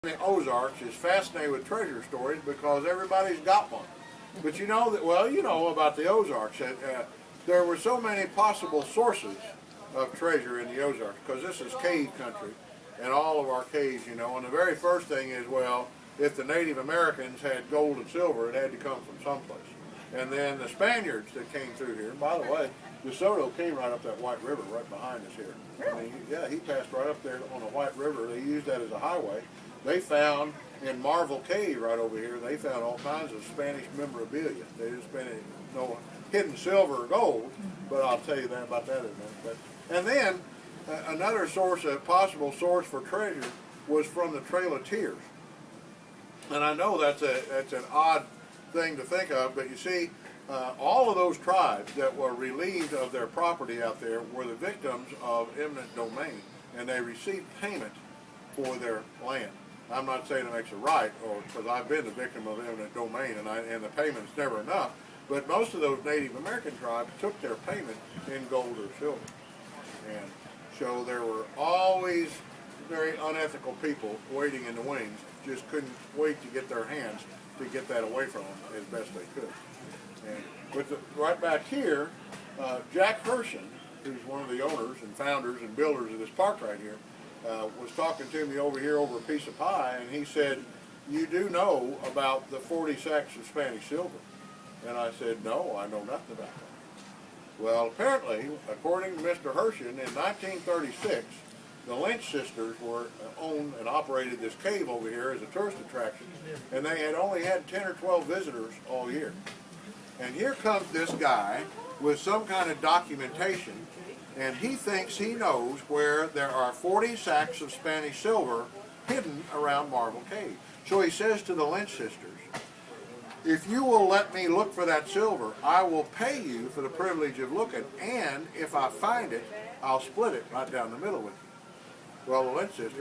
The Ozarks is fascinated with treasure stories because everybody's got one. But you know that, well, you know about the Ozarks. There were so many possible sources of treasure in the Ozarks because this is cave country and all of our caves, you know. And the very first thing is, well, if the Native Americans had gold and silver, it had to come from someplace. And then the Spaniards that came through here, and by the way, DeSoto came right up that White River right behind us here. Really? Yeah, he passed right up there on the White River. They used that as a highway. They found in Marvel Cave right over here, they found all kinds of Spanish memorabilia. They didn't spend any, no hidden silver or gold, but I'll tell you that about that in a minute. And then another source, a possible source for treasure, was from the Trail of Tears. And I know that's an odd thing to think of, but you see, all of those tribes that were relieved of their property out there were the victims of eminent domain, and they received payment for their land. I'm not saying it makes it right, or because I've been the victim of eminent domain, and the payment's never enough. But most of those Native American tribes took their payment in gold or silver, and so there were always very unethical people waiting in the wings, just couldn't wait to get their hands to get that away from them as best they could. And right back here, Jack Herson, who's one of the owners and founders and builders of this park right here, was talking to me over here over a piece of pie, and he said, "You do know about the 40 sacks of Spanish silver?" And I said, "No, I know nothing about that." Well, apparently, according to Mr. Herson, in 1936, the Lynch sisters owned and operated this cave over here as a tourist attraction, and they had only had 10 or 12 visitors all year. And here comes this guy with some kind of documentation, and he thinks he knows where there are 40 sacks of Spanish silver hidden around Marble Cave. So he says to the Lynch sisters, "If you will let me look for that silver, I will pay you for the privilege of looking, and if I find it, I'll split it right down the middle with you." Well, the Lynch sisters